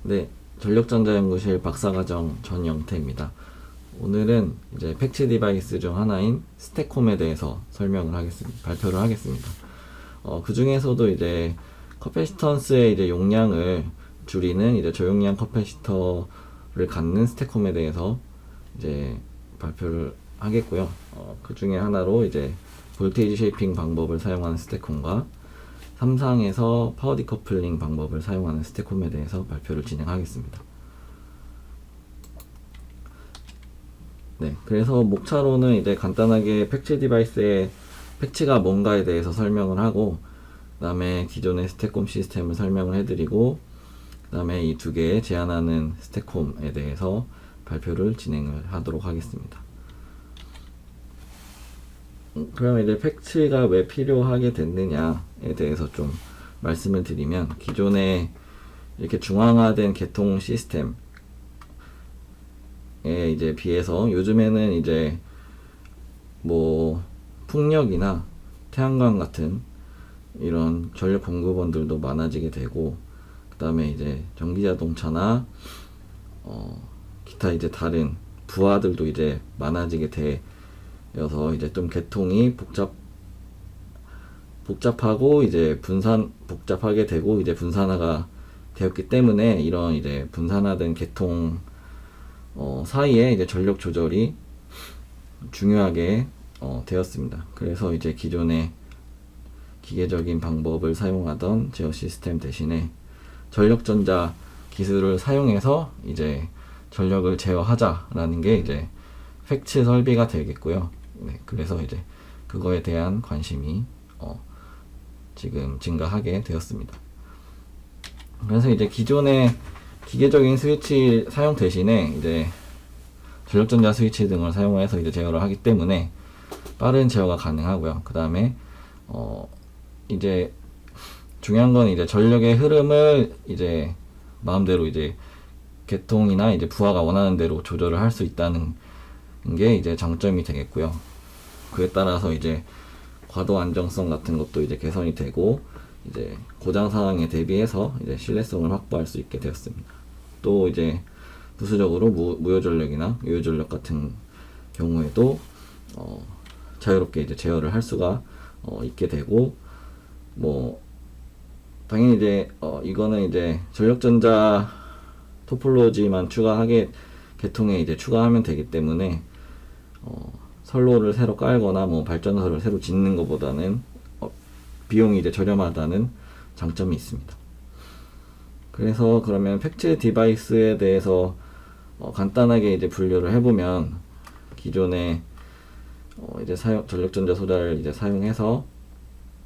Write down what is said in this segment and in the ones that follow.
네, 전력전자연구실 박사과정 전영태입니다. 오늘은 이제 팩트 디바이스 중 하나인 스택홈에 대해서 발표를 하겠습니다. 그 중에서도 이제 커패시턴스의 이제 용량을 줄이는 이제 저용량 커패시터를 갖는 스택홈에 대해서 이제 발표를 하겠고요. 그 중에 하나로 이제 볼테이지 쉐이핑 방법을 사용하는 스택홈과 삼상에서 파워 디커플링 방법을 사용하는 스택홈에 대해서 발표를 진행하겠습니다. 네, 그래서 목차로는 이제 간단하게 팩치 디바이스의 팩치가 뭔가에 대해서 설명을 하고, 그 다음에 기존의 스택홈 시스템을 설명을 해드리고, 그 다음에 이 두 개의 제안하는 스택홈에 대해서 발표를 진행을 하도록 하겠습니다. 그러면 이제 팩치가 왜 필요하게 됐느냐에 대해서 좀 말씀을 드리면, 기존에 이렇게 중앙화된 개통 시스템에 이제 비해서 요즘에는 이제 뭐 풍력이나 태양광 같은 이런 전력 공급원들도 많아지게 되고, 그 다음에 이제 전기자동차나 기타 이제 다른 부하들도 이제 많아지게 되어서 이제 좀 개통이 복잡하고 이제 복잡하게 되고 이제 분산화가 되었기 때문에, 이런 이제 분산화된 개통 사이에 이제 전력 조절이 중요하게 되었습니다. 그래서 이제 기존의 기계적인 방법을 사용하던 제어 시스템 대신에 전력전자 기술을 사용해서 이제 전력을 제어하자라는 게 이제 팩츠 설비가 되겠고요. 네, 그래서 이제 그거에 대한 관심이 지금 증가하게 되었습니다. 그래서 이제 기존의 기계적인 스위치 사용 대신에 이제 전력전자 스위치 등을 사용해서 이제 제어를 하기 때문에 빠른 제어가 가능하고요. 그 다음에 이제 중요한 건 이제 전력의 흐름을 이제 마음대로 이제 개통이나 이제 부하가 원하는 대로 조절을 할 수 있다는 게 이제 장점이 되겠고요. 그에 따라서 이제 과도 안정성 같은 것도 이제 개선이 되고, 이제 고장 상황에 대비해서 이제 신뢰성을 확보할 수 있게 되었습니다. 또 이제 부수적으로 무효 전력이나 유효 전력 같은 경우에도 자유롭게 이제 제어를 할 수가 있게 되고, 뭐 당연히 이제 이거는 이제 전력전자 토폴로지만 개통에 이제 추가하면 되기 때문에 선로를 새로 깔거나 뭐 발전소를 새로 짓는 것보다는 비용이 이제 저렴하다는 장점이 있습니다. 그래서 그러면 팩츠 디바이스에 대해서 간단하게 이제 분류를 해보면, 기존에 이제 전력전자 소자를 이제 사용해서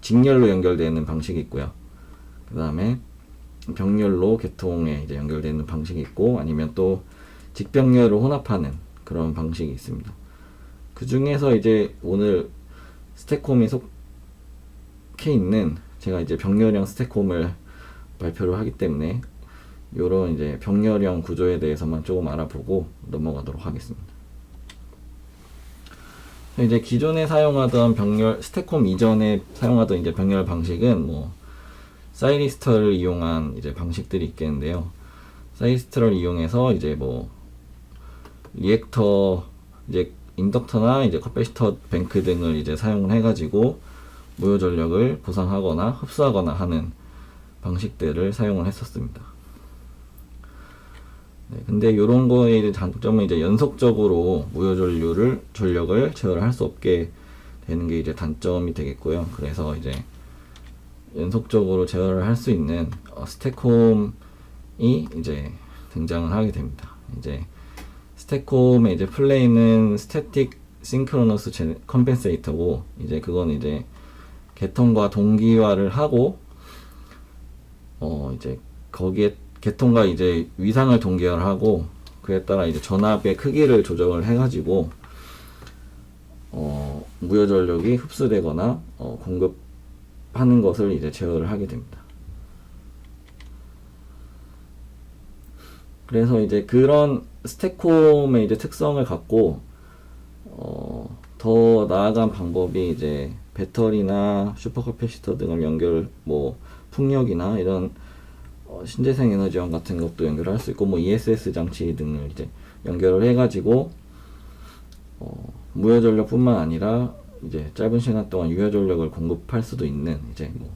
직렬로 연결되는 방식이 있고요. 그 다음에 병렬로 개통에 이제 연결되는 방식이 있고, 아니면 또 직병렬을 혼합하는 그런 방식이 있습니다. 그 중에서 이제 오늘 스택홈이 속해 있는, 제가 이제 병렬형 스택홈을 발표를 하기 때문에 요런 이제 병렬형 구조에 대해서만 조금 알아보고 넘어가도록 하겠습니다. 이제 기존에 사용하던 스택홈 이전에 사용하던 이제 병렬 방식은 뭐 사이리스터를 이용한 이제 방식들이 있겠는데요. 사이리스터를 이용해서 이제 뭐 리액터, 이제 인덕터나 이제 커패시터 뱅크 등을 이제 사용을 해가지고 무효 전력을 보상하거나 흡수하거나 하는 방식들을 사용을 했었습니다. 네, 근데 이런 거의 이제 장점은 이제 연속적으로 무효 전력을 제어를 할 수 없게 되는 게 이제 단점이 되겠고요. 그래서 이제 연속적으로 제어를 할 수 있는 스택홈이 이제 등장을 하게 됩니다. 이제 스택홈의 이제 플레이는 스태틱 싱크로너스 컴펜세이터고, 이제 그건 이제 개통과 동기화를 하고 이제 거기에 개통과 이제 위상을 동기화를 하고, 그에 따라 이제 전압의 크기를 조정을 해가지고 무효 전력이 흡수되거나 공급하는 것을 이제 제어를 하게 됩니다. 그래서 이제 그런 스택홈의 이제 특성을 갖고 더 나아간 방법이 이제 배터리나 슈퍼커패시터 등을 풍력이나 이런 신재생 에너지원 같은 것도 연결할 수 있고, 뭐 ESS 장치 등을 이제 연결을 해가지고 무효 전력뿐만 아니라 이제 짧은 시간 동안 유효 전력을 공급할 수도 있는 이제 뭐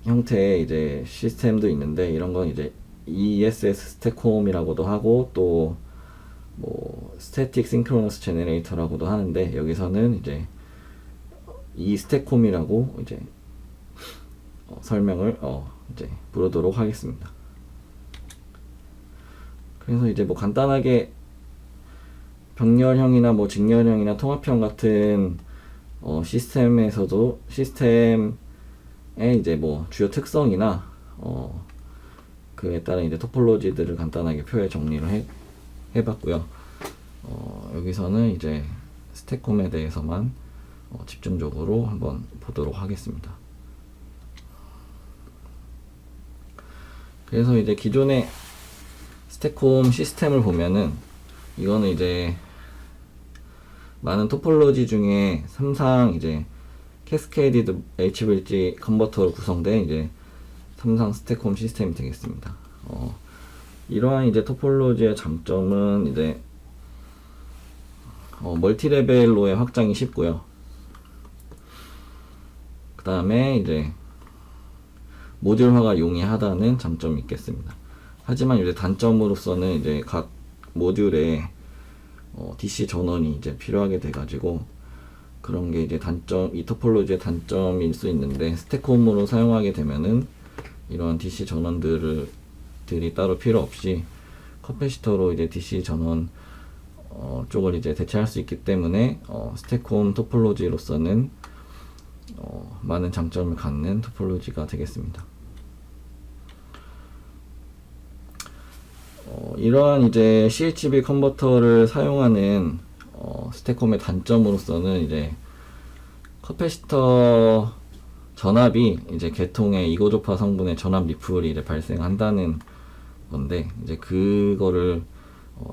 형태의 이제 시스템도 있는데, 이런 건 이제 ESS 스택홈이라고도 하고, 또 뭐 스태틱 싱크로너스 제너레이터라고도 하는데, 여기서는 이제 이 스택홈이라고 이제 설명을 이제 부르도록 하겠습니다. 그래서 이제 뭐 간단하게 병렬형이나 뭐 직렬형이나 통합형 같은 시스템에서도 시스템의 이제 뭐 주요 특성이나 그에 따른 이제 토폴로지들을 간단하게 표에 정리를 해봤고요. 여기서는 이제 스택홈에 대해서만 집중적으로 한번 보도록 하겠습니다. 그래서 이제 기존의 스택홈 시스템을 보면은, 이거는 이제 많은 토폴로지 중에 3상 이제 캐스케이디드 HVG 컨버터로 구성된 이제 3상 스택홈 시스템이 되겠습니다. 이러한 이제 토폴로지의 장점은 이제 멀티레벨로의 확장이 쉽고요. 그 다음에 이제 모듈화가 용이하다는 장점이 있겠습니다. 하지만 이제 단점으로서는 이제 각 모듈에 DC 전원이 이제 필요하게 돼가지고, 그런 게 이제 단점, 이 토폴로지의 단점일 수 있는데, 스택홈으로 사용하게 되면은 이러한 DC 전원들이 따로 필요 없이 커패시터로 이제 DC 전원 쪽을 이제 대체할 수 있기 때문에 스택홈 토폴로지로서는 많은 장점을 갖는 토폴로지가 되겠습니다. 이러한 이제 CHV 컨버터를 사용하는 스택홈의 단점으로서는 이제 커패시터 전압이 이제 계통의 이고조파 성분의 전압 리플이 이제 발생한다는 건데, 이제 그거를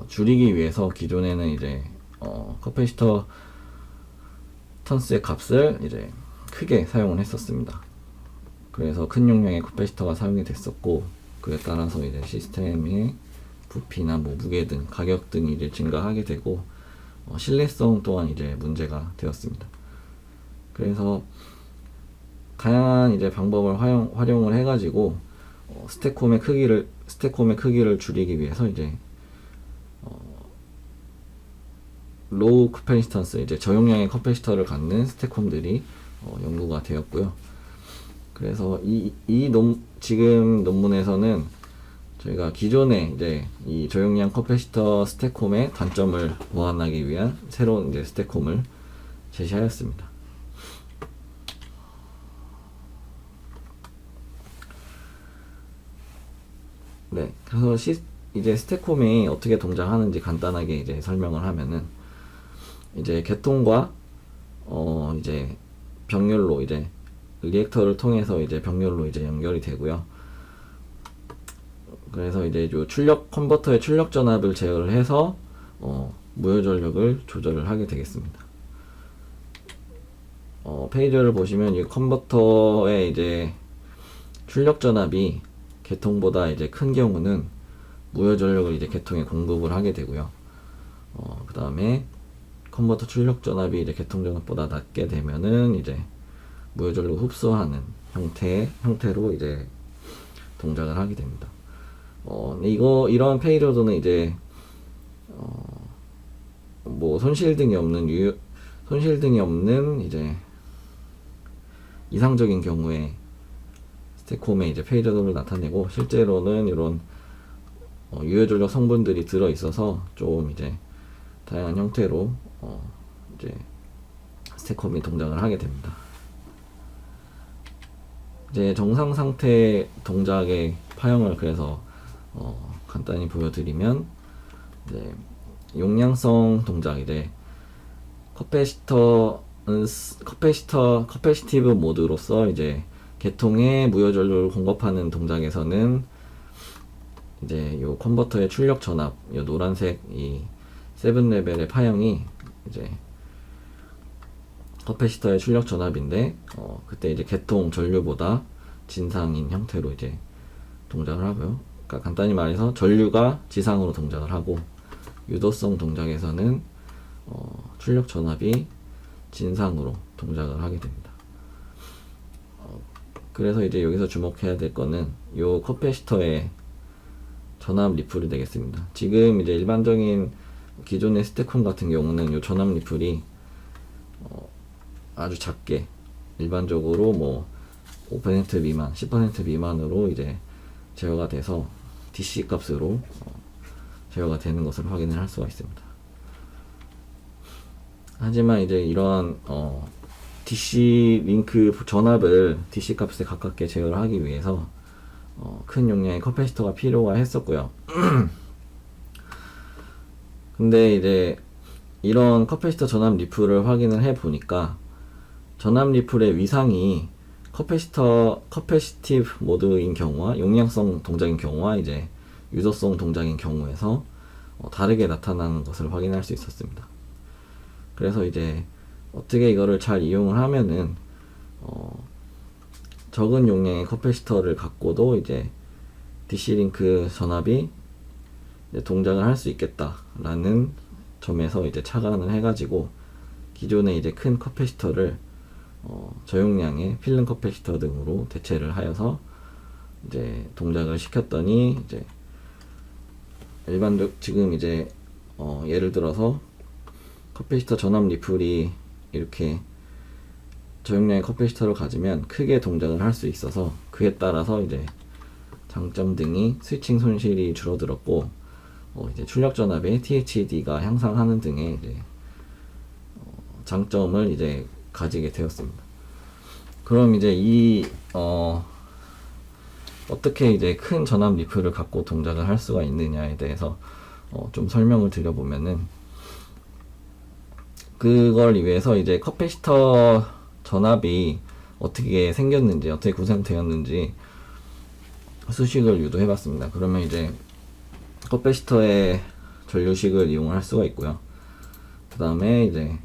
줄이기 위해서 기존에는 이제 커패시터 턴스의 값을 이제 크게 사용을 했었습니다. 그래서 큰 용량의 커패시터가 사용이 됐었고, 그에 따라서 이제 시스템의 부피나 뭐 무게 등 가격 등이 이제 증가하게 되고, 신뢰성 또한 이제 문제가 되었습니다. 그래서 다양한 이제 방법을 활용을 해가지고 스택홈의 크기를 줄이기 위해서 이제 로우 커패시턴스, 이제 저용량의 커패시터를 갖는 스택홈들이 연구가 되었고요. 그래서 지금 논문에서는 저희가 기존에 이제 이 저용량 커패시터 스택홈의 단점을 보완하기 위한 새로운 이제 스택홈을 제시하였습니다. 네, 그래서 이제 스택홈이 어떻게 동작하는지 간단하게 이제 설명을 하면은, 이제 개통과 이제 병렬로 이제 리액터를 통해서 이제 병렬로 이제 연결이 되고요. 그래서 이제 요 출력 컨버터의 출력 전압을 제어를 해서 무효 전력을 조절을 하게 되겠습니다. 페이지를 보시면 이 컨버터의 이제 출력 전압이 개통보다 이제 큰 경우는 무효 전력을 이제 개통에 공급을 하게 되고요. 그 다음에 컨버터 출력 전압이 이제 개통 전압보다 낮게 되면은 이제 무효 전력을 흡수하는 형태로 이제 동작을 하게 됩니다. 이런 페이로드는 이제 뭐 손실 등이 없는 이제 이상적인 경우에 스택홈의 이제 페이로드를 나타내고, 실제로는 이런 유효 전력 성분들이 들어 있어서 좀 이제 다양한 형태로 이제 스택홈이 동작을 하게 됩니다. 이제 정상 상태 동작의 파형을 그래서 간단히 보여드리면, 이제 용량성 동작, 이제 커패시티브 모드로서 이제 계통에 무효 전력을 공급하는 동작에서는 이제 요 컨버터의 출력 전압, 요 노란색 이 7레벨의 파형이 이제 커패시터의 출력 전압인데, 그때 이제 계통 전류보다 진상인 형태로 이제 동작을 하고요. 그러니까 간단히 말해서 전류가 지상으로 동작을 하고, 유도성 동작에서는 출력 전압이 진상으로 동작을 하게 됩니다. 그래서 이제 여기서 주목해야 될 거는 요 커패시터의 전압 리플이 되겠습니다. 지금 이제 일반적인 기존의 스테콘 같은 경우는 요 전압 리플이 아주 작게, 일반적으로 뭐 5% 미만, 10% 미만으로 이제 제어가 돼서 DC 값으로 제어가 되는 것을 확인을 할 수가 있습니다. 하지만 이제 이런 DC 링크 전압을 DC 값에 가깝게 제어를 하기 위해서 큰 용량의 커패시터가 필요가 했었고요. 근데 이제 이런 커패시터 전압 리플을 확인을 해 보니까 전압 리플의 위상이 커패시티브 모드인 경우와 용량성 동작인 경우와 이제 유도성 동작인 경우에서 다르게 나타나는 것을 확인할 수 있었습니다. 그래서 이제 어떻게 이거를 잘 이용을 하면은 적은 용량의 커패시터를 갖고도 이제 DC 링크 전압이 이제 동작을 할 수 있겠다라는 점에서 이제 착안을 해가지고 기존의 이제 큰 커패시터를 저용량의 필름 커패시터 등으로 대체를 하여서 이제 동작을 시켰더니, 이제 지금 이제 예를 들어서 커패시터 전압 리플이 이렇게 저용량의 커패시터를 가지면 크게 동작을 할 수 있어서, 그에 따라서 이제 장점 등이 스위칭 손실이 줄어들었고, 이제 출력 전압의 THD가 향상하는 등의 이제 장점을 이제 가지게 되었습니다. 그럼 이제 어떻게 이제 큰 전압 리플을 갖고 동작을 할 수가 있느냐에 대해서 좀 설명을 드려보면은, 그걸 위해서 이제 커패시터 전압이 어떻게 생겼는지, 어떻게 구성되었는지 수식을 유도해 봤습니다. 그러면 이제 커패시터의 전류식을 이용할 수가 있고요. 그 다음에 이제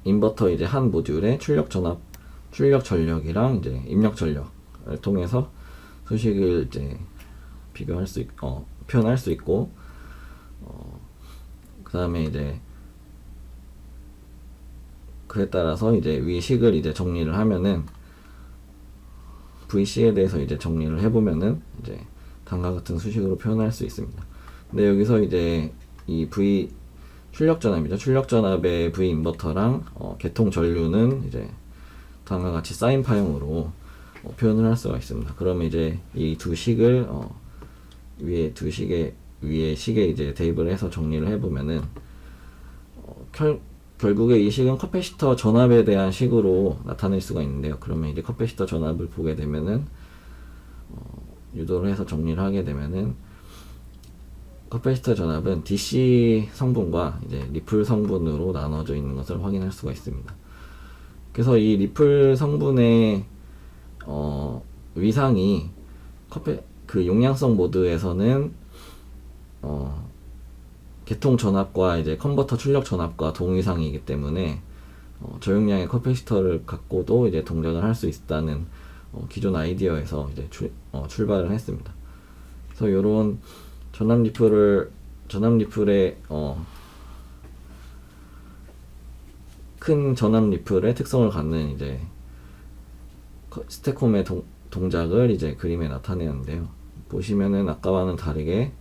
인버터 이제 한 모듈에 출력 전압, 출력 전력이랑 이제 입력 전력을 통해서 수식을 이제 비교할 수 있고, 표현할 수 있고, 그 다음에 이제 그에 따라서 이제 위 식을 이제 정리를 하면은, VC에 대해서 이제 정리를 해보면은 이제 다음과 같은 수식으로 표현할 수 있습니다. 근데 여기서 이제 이 V 출력 전압이죠. 출력 전압의 V 인버터랑 개통 전류는 이제 다음과 같이 사인파형으로 표현을 할 수가 있습니다. 그러면 이제 이 두 식을 위에 식에 이제 대입을 해서 정리를 해보면은 결국에 이 식은 커패시터 전압에 대한 식으로 나타낼 수가 있는데요. 그러면 이제 커패시터 전압을 보게 되면은 유도를 해서 정리를 하게 되면은 커패시터 전압은 DC 성분과 이제 리플 성분으로 나눠져 있는 것을 확인할 수가 있습니다. 그래서 이 리플 성분의 위상이 그 용량성 모드에서는 개통 전압과 이제 컨버터 출력 전압과 동위상이기 때문에 저용량의 커패시터를 갖고도 이제 동작을 할 수 있다는 기존 아이디어에서 이제 출발을 했습니다. 그래서 이런 전압 리플의 큰 전압 리플의 특성을 갖는 이제 스테콤의 동작을 이제 그림에 나타내는데요. 보시면은 아까와는 다르게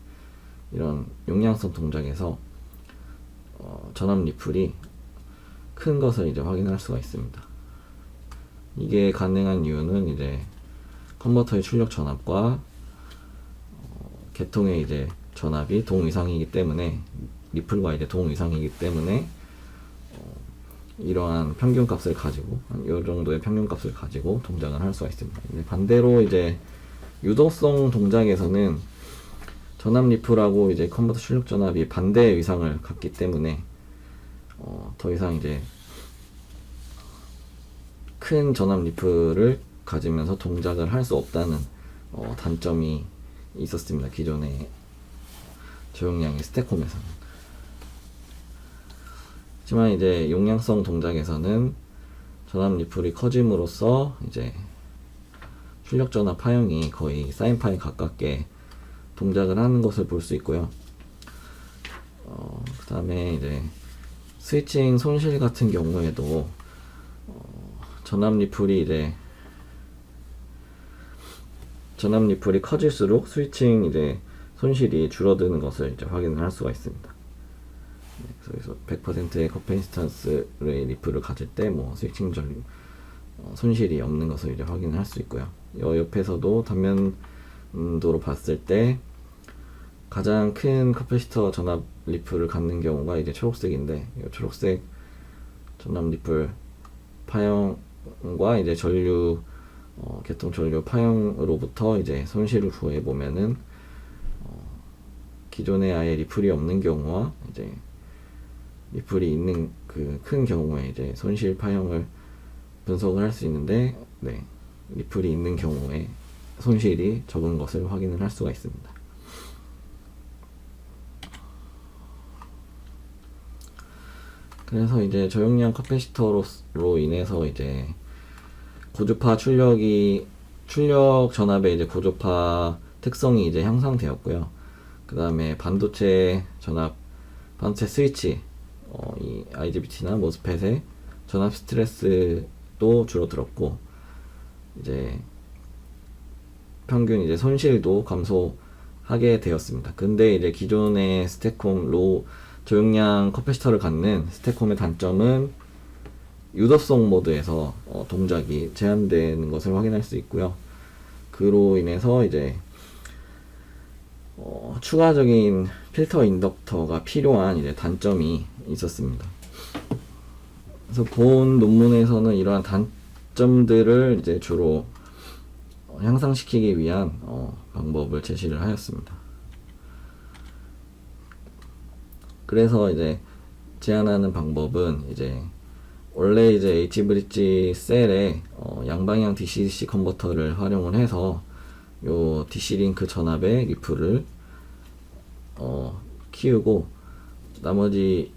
이런 용량성 동작에서 전압 리플이 큰 것을 이제 확인할 수가 있습니다. 이게 가능한 이유는 이제 컨버터의 출력 전압과 개통의 이제 전압이 동위상이기 때문에, 리플과 이제 동위상이기 때문에 이러한 평균값을 가지고, 이 정도의 평균값을 가지고 동작을 할 수가 있습니다. 반대로 이제 유도성 동작에서는 전압 리플하고 이제 컨버터 출력 전압이 반대의 위상을 갖기 때문에 더 이상 이제 큰 전압 리플을 가지면서 동작을 할 수 없다는 단점이 있었습니다. 기존의 저용량의 스테콤에서는. 하지만 이제 용량성 동작에서는 전압 리플이 커짐으로써 이제 출력 전압 파형이 거의 사인 파에 가깝게 동작을 하는 것을 볼 수 있고요. 그 다음에 이제 스위칭 손실 같은 경우에도 전압 리플이 커질수록 스위칭 이제 손실이 줄어드는 것을 이제 확인을 할 수가 있습니다. 그래서 100%의 커피스턴스의 리플을 가질 때 뭐 스위칭 손실이 없는 것을 이제 확인을 할 수 있고요. 옆에서도 단면도로 봤을 때 가장 큰 커피시터 전압 리플을 갖는 경우가 이제 초록색인데, 이 초록색 전압 리플 파형과 이제 전류 개통 전류 파형으로부터 이제 손실을 구해 보면은 기존에 아예 리플이 없는 경우와 이제 리플이 있는 그 큰 경우에 이제 손실 파형을 분석을 할 수 있는데, 네, 리플이 있는 경우에 손실이 적은 것을 확인을 할 수가 있습니다. 그래서 이제 저용량 커패시터로 인해서 이제 고주파 출력 전압의 이제 고주파 특성이 이제 향상되었고요. 그 다음에 반도체 스위치, 이 IGBT나 모스펫의 전압 스트레스도 줄어들었고, 이제 평균 이제 손실도 감소하게 되었습니다. 근데 이제 기존의 스택홈 저용량 커패시터를 갖는 스택홈의 단점은 유도성 모드에서 동작이 제한되는 것을 확인할 수 있고요. 그로 인해서 이제 추가적인 필터 인덕터가 필요한 이제 단점이 있었습니다. 그래서 본 논문에서는 이러한 단점들을 이제 주로 향상시키기 위한 방법을 제시를 하였습니다. 그래서 이제 제안하는 방법은 이제 원래 이제 H브릿지 셀에 양방향 DC-DC 컨버터를 활용을 해서 요 DC-링크 전압의 리플을 키우고, 나머지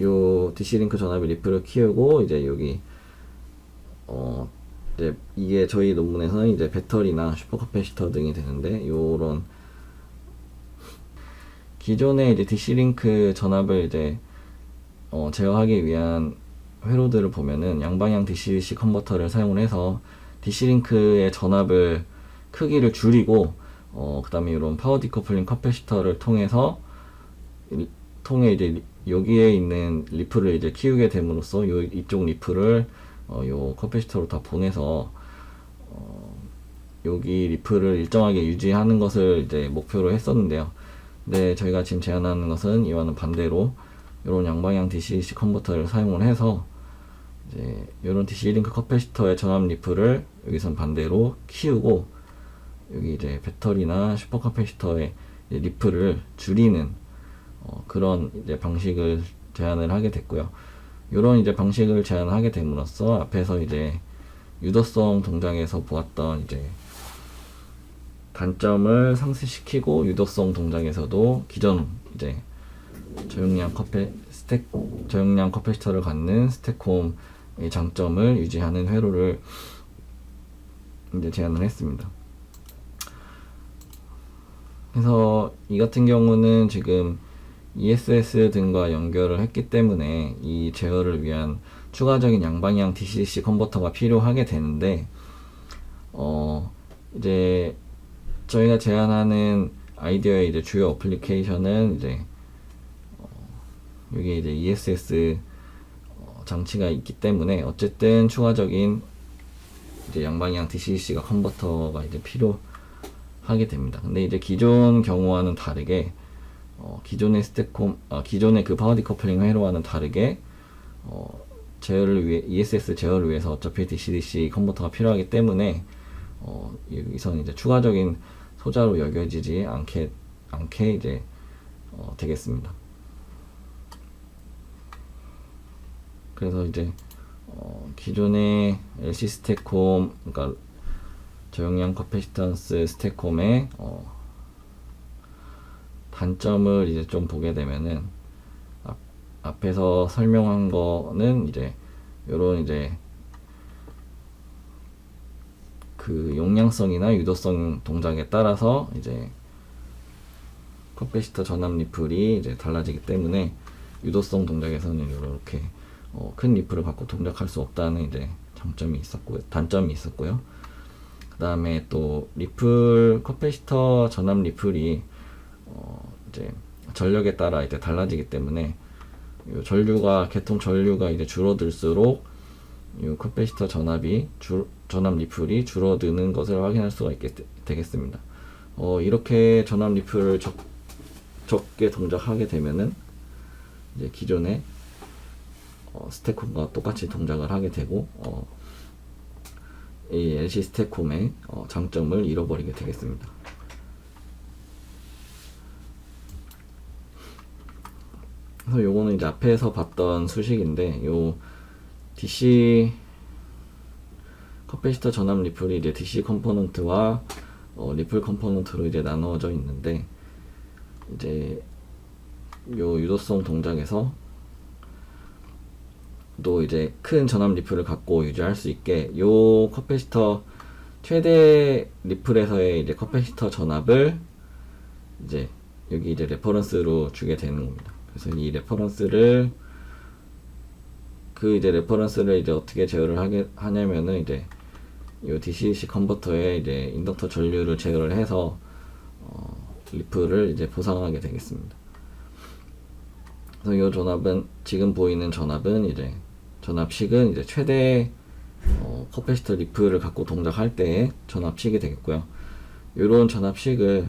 요 DC-링크 전압의 리플을 키우고, 이제 여기 이제 이게 저희 논문에서는 이제 배터리나 슈퍼커패시터 등이 되는데, 요런 기존의 이제 DC-링크 전압을 이제 제어하기 위한 회로들을 보면은 양방향 DC-DC 컨버터를 사용을 해서 DC-링크의 전압을 크기를 줄이고, 그 다음에 이런 파워 디커플링 커패시터를 통해 이제 여기에 있는 리플을 이제 키우게 됨으로써 이쪽 리플을 요 커패시터로 다 보내서 여기 리플을 일정하게 유지하는 것을 이제 목표로 했었는데요. 근데 저희가 지금 제안하는 것은 이와는 반대로 이런 양방향 DC-DC 컨버터를 사용을 해서 이제 이런 DC-링크 커패시터의 전압 리플을 여기선 반대로 키우고, 여기 이제 배터리나 슈퍼 커패시터의 리플을 줄이는 그런 이제 방식을 제안을 하게 됐고요. 이런 이제 방식을 제안하게 됨으로써 앞에서 이제 유도성 동작에서 보았던 이제 단점을 상쇄시키고, 유도성 동작에서도 기존 이제 저용량 커패시터를 갖는 스택홈의 장점을 유지하는 회로를 이제 제안을 했습니다. 그래서 이 같은 경우는 지금 ESS 등과 연결을 했기 때문에 이 제어를 위한 추가적인 양방향 DC-DC 컨버터가 필요하게 되는데, 이제 저희가 제안하는 아이디어의 이제 주요 어플리케이션은 이제 여기 이제 ESS 장치가 있기 때문에 어쨌든 추가적인 이제 양방향 DC-DC가 컨버터가 이제 필요하게 됩니다. 근데 이제 기존 경우와는 다르게 기존의 기존의 그 파워 디커플링 회로와는 다르게 ESS 제어를 위해서 어차피 DC-DC 컨버터가 필요하기 때문에 여기서는 이제 추가적인 소자로 여겨지지 않게 이제 되겠습니다. 그래서 이제 기존의 LC 스택홈, 그러니까 저용량 커패시턴스 스택홈의 단점을 이제 좀 보게 되면은 앞에서 설명한 거는 이제 요런 이제 그 용량성이나 유도성 동작에 따라서 이제 커패시터 전압 리플이 이제 달라지기 때문에 유도성 동작에서는 이렇게 큰 리플을 갖고 동작할 수 없다는 이제 장점이 있었고요, 단점이 있었고요. 그 다음에 또 리플 커패시터 전압 리플이 이제 전력에 따라 이제 달라지기 때문에 요 전류가 계통 전류가 이제 줄어들수록 이 커패시터 전압 리플이 줄어드는 것을 확인할 수가 되겠습니다. 이렇게 전압 리플을 적게 동작하게 되면은 이제 기존의 스택홈과 똑같이 동작을 하게 되고 이 LC 스택홈의 장점을 잃어버리게 되겠습니다. 그래서 요거는 이제 앞에서 봤던 수식인데, 요 DC 커패시터 전압 리플이 이제 DC 컴포넌트와 리플 컴포넌트로 이제 나누어져 있는데, 이제 요 유도성 동작에서 또 이제 큰 전압 리플을 갖고 유지할 수 있게 요 커패시터 최대 리플에서의 이제 커패시터 전압을 이제 여기 이제 레퍼런스로 주게 되는 겁니다. 그래서 이 레퍼런스를 이제 어떻게 제어를 하냐면은 이제 요 DC-DC 컨버터에 이제 인덕터 전류를 제어를 해서 리플을 이제 보상하게 되겠습니다. 그래서 요 전압은 지금 보이는 전압은 이제 전압식은 이제 최대 커패시터 리플을 갖고 동작할 때의 전압식이 되겠고요. 요런 전압식을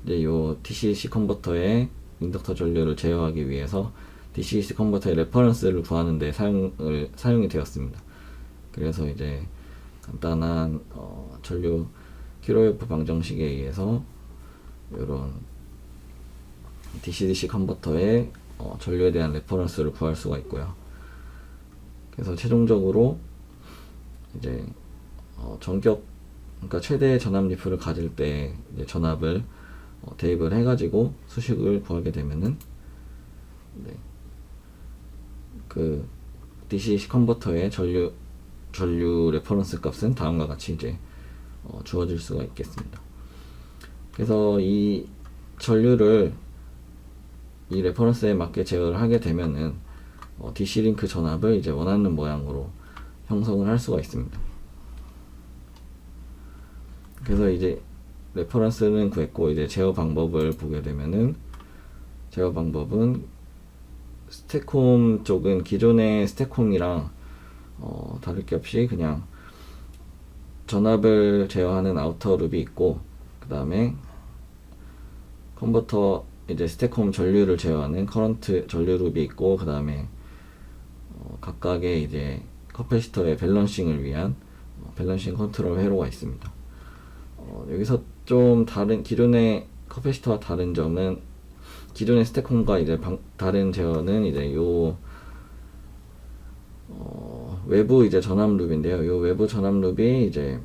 이제 요 DC-DC 컨버터의 인덕터 전류를 제어하기 위해서 DC-DC 컨버터의 레퍼런스를 구하는 데 사용이 되었습니다. 그래서 이제 간단한 전류 킬로웨프 방정식에 의해서 이런 DC-DC 컨버터의 전류에 대한 레퍼런스를 구할 수가 있고요. 그래서 최종적으로 이제 그러니까 최대 전압 리플을 가질 때 이제 전압을 대입을 해가지고 수식을 구하게 되면은 네, 그 DC-DC 컨버터의 전류 레퍼런스 값은 다음과 같이 이제 주어질 수가 있겠습니다. 그래서 이 전류를 이 레퍼런스에 맞게 제어를 하게 되면은 DC 링크 전압을 이제 원하는 모양으로 형성을 할 수가 있습니다. 그래서 이제 레퍼런스는 구했고, 이제 제어 방법을 보게 되면은 제어 방법은 스택홈 쪽은 기존의 스택홈이랑 다를 게 없이 그냥 전압을 제어하는 아우터 룹이 있고, 그 다음에 컨버터 이제 스택홈 전류를 제어하는 커런트 전류 룹이 있고, 그 다음에 각각의 이제 커패시터의 밸런싱을 위한 밸런싱 컨트롤 회로가 있습니다. 여기서 좀 기존의 커패시터와 다른 점은, 기존의 스택홈과 이제 다른 제어는 이제 요 외부 이제 전압 룹인데요. 요 외부 전압 룹이 이제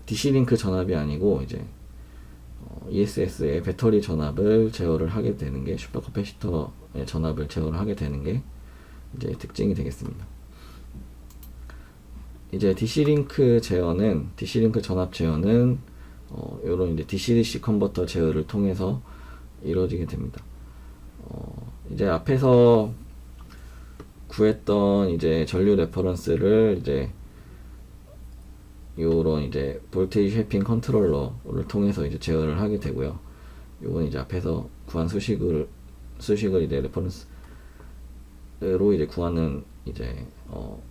DC 링크 전압이 아니고 이제 ESS의 배터리 전압을 제어를 하게 되는 게, 슈퍼 커패시터의 전압을 제어를 하게 되는 게 이제 특징이 되겠습니다. 이제 DC 링크 전압 제어는 요런 이제 DC-DC 컨버터 제어를 통해서 이루어지게 됩니다. 이제 앞에서 구했던 이제 전류 레퍼런스를 이제 요런 이제 볼테이지 쉐핑 컨트롤러를 통해서 이제 제어를 하게 되고요. 요건 이제 앞에서 구한 수식을 이제 레퍼런스로 이제 구하는 이제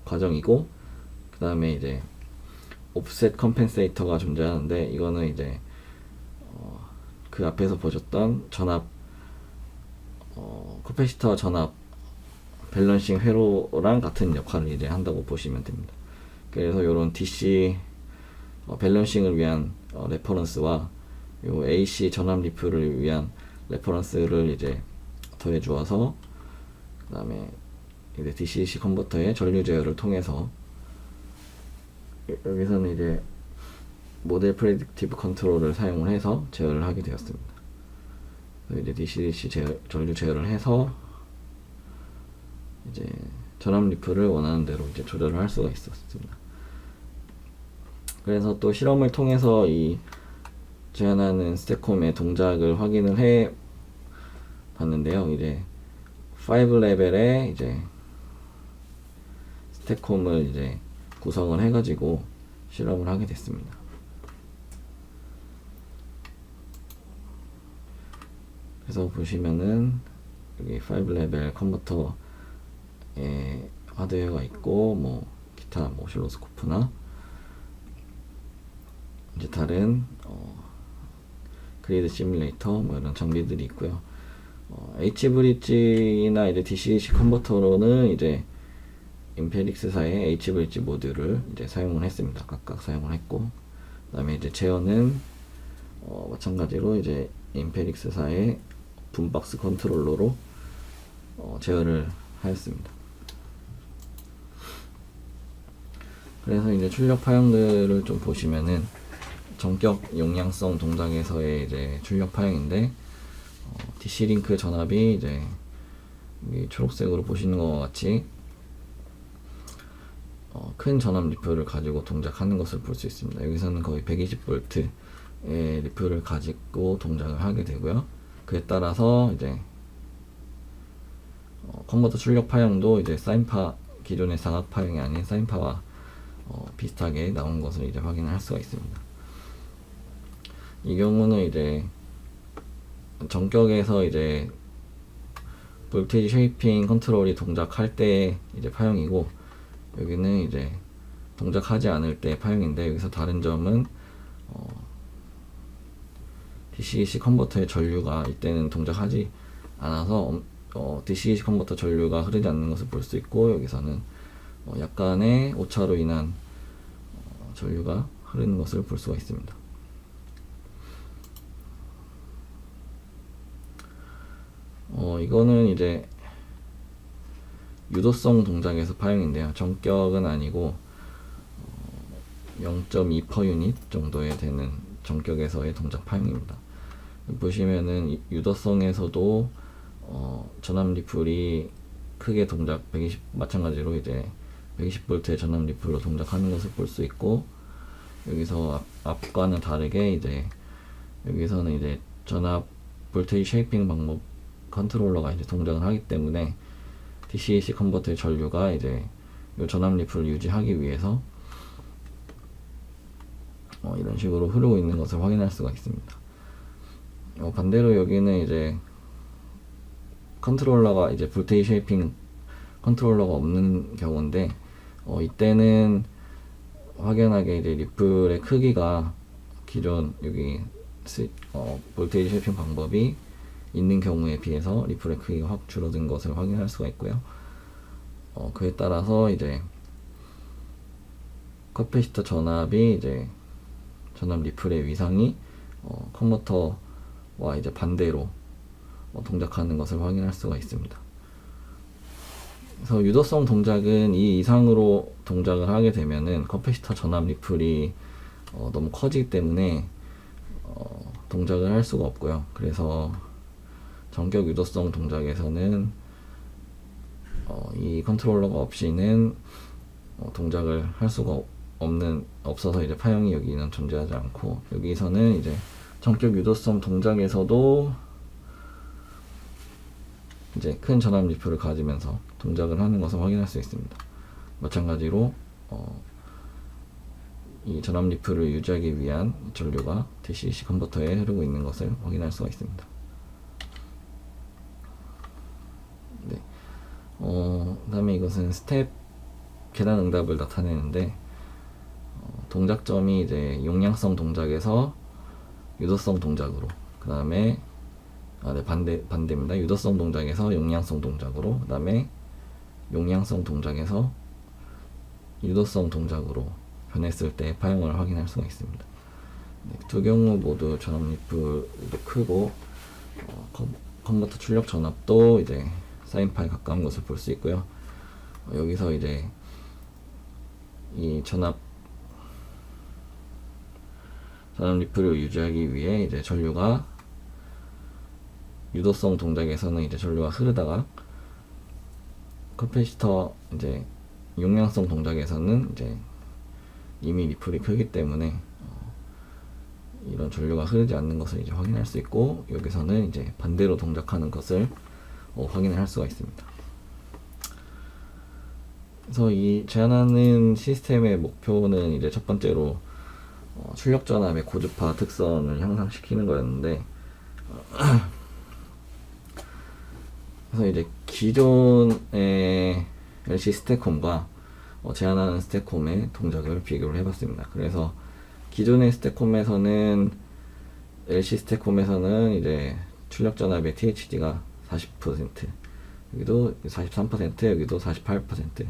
과정이고, 그 다음에 이제 옵셋 컴펜세이터가 존재하는데, 이거는 이제 그 앞에서 보셨던 전압 커패시터 전압 밸런싱 회로랑 같은 역할을 이제 한다고 보시면 됩니다. 그래서 요런 DC 밸런싱을 위한 레퍼런스와 요 AC 전압 리플을 위한 레퍼런스를 이제 더해 주어서, 그 다음에 이제 DC-DC 컨버터의 전류 제어를 통해서 여기서는 이제 모델 프레딕티브 컨트롤을 사용을 해서 제어를 하게 되었습니다. 그래서 이제 DC-DC 전류 제어를 해서 이제 전압 리플을 원하는 대로 이제 조절을 할 수가 있었습니다. 그래서 또 실험을 통해서 이 제한하는 스택콤의 동작을 확인을 해 봤는데요. 이제 5 레벨의 이제 스택콤을 이제 구성을 해가지고 실험을 하게 됐습니다. 그래서 보시면은 여기 5 레벨 컨버터에 하드웨어가 있고 뭐 기타 뭐 오실로스코프나 이제 다른 그리드 시뮬레이터 뭐 이런 장비들이 있고요. H브릿지나 이제 DC-DC 컨버터로는 이제 임페릭스사의 H브릿지 모듈을 이제 사용을 했습니다. 각각 사용을 했고, 그 다음에 이제 제어는 마찬가지로 이제 임페릭스사의 붐박스 컨트롤러로 제어를 하였습니다. 그래서 이제 출력 파형들을 좀 보시면은 전격 용량성 동작에서의 이제 출력 파형인데 DC-링크 전압이 이제 여기 초록색으로 보시는 것과 같이 큰 전압 리플을 가지고 동작하는 것을 볼 수 있습니다. 여기서는 거의 120V의 리플을 가지고 동작을 하게 되고요. 그에 따라서 이제 컨버터 출력 파형도 이제 사인파, 기존의 사각 파형이 아닌 사인파와 비슷하게 나온 것을 이제 확인할 수가 있습니다. 이 경우는 이제 전격에서 이제 볼테이지 쉐이핑 컨트롤이 동작할 때 이제 파형이고, 여기는 이제 동작하지 않을 때 파형인데, 여기서 다른 점은 DC-DC 컨버터의 전류가 이때는 동작하지 않아서 DC-DC 컨버터 전류가 흐르지 않는 것을 볼 수 있고, 여기서는 약간의 오차로 인한 전류가 흐르는 것을 볼 수가 있습니다. 이거는 이제 유도성 동작에서 파형인데요. 전격은 아니고 0.2%유닛 정도에 되는 전격에서의 동작 파형입니다. 보시면은 유도성에서도 전압 리플이 크게 동작 120, 마찬가지로 이제 120V의 전압 리플로 동작하는 것을 볼 수 있고, 여기서 앞과는 다르게 이제 여기서는 이제 전압 볼테이지 쉐이핑 방법 컨트롤러가 이제 동작을 하기 때문에 DC-DC 컨버터의 전류가 이제 이 전압 리플을 유지하기 위해서 이런 식으로 흐르고 있는 것을 확인할 수가 있습니다. 반대로 여기는 이제 컨트롤러가 이제 볼테이지 쉐이핑 컨트롤러가 없는 경우인데, 이때는 확연하게 이제 리플의 크기가 기존 여기 볼테이지 쉐이핑 방법이 있는 경우에 비해서 리플의 크기가 확 줄어든 것을 확인할 수가 있고요. 그에 따라서 이제 커패시터 전압이 이제 전압 리플의 위상이 컨버터와 이제 반대로 동작하는 것을 확인할 수가 있습니다. 그래서 유도성 동작은 이 이상으로 동작을 하게 되면은 커패시터 전압 리플이 너무 커지기 때문에 동작을 할 수가 없고요. 그래서 전격 유도성 동작에서는 이 컨트롤러가 없이는 동작을 할 수가 없어서 이제 파형이 여기는 존재하지 않고, 여기서는 이제 전격 유도성 동작에서도 이제 큰 전압 리플을 가지면서 동작을 하는 것을 확인할 수 있습니다. 마찬가지로 이 전압 리플을 유지하기 위한 전류가 DC-DC 컨버터에 흐르고 있는 것을 확인할 수가 있습니다. 네. 다음에 이것은 스텝 계단 응답을 나타내는데, 동작점이 이제 용량성 동작에서 유도성 동작으로, 그 다음에 반대입니다. 유도성 동작에서 용량성 동작으로, 그 다음에 용량성 동작에서 유도성 동작으로 변했을 때 파형을 확인할 수가 있습니다. 네, 두 경우 모두 전압 리플도 크고 컨버터 출력 전압도 이제 사인파에 가까운 것을 볼 수 있고요. 여기서 이제 이 전압 리플을 유지하기 위해 이제 전류가 유도성 동작에서는 이제 전류가 흐르다가 커패시터 이제 용량성 동작에서는 이제 이미 리플이 크기 때문에 이런 전류가 흐르지 않는 것을 이제 확인할 수 있고, 여기서는 이제 반대로 동작하는 것을 확인을 할 수가 있습니다. 그래서 이 제한하는 시스템의 목표는 이제 첫 번째로 출력 전압의 고주파 특성을 향상시키는 거였는데, 그래서 이제 기존의 LC 스택콤과 제한하는 스택콤의 동작을 비교를 해봤습니다. 그래서 기존의 스택콤에서는 LC 스택콤에서는 이제 출력 전압의 THD가 40%, 여기도 43%, 여기도 48%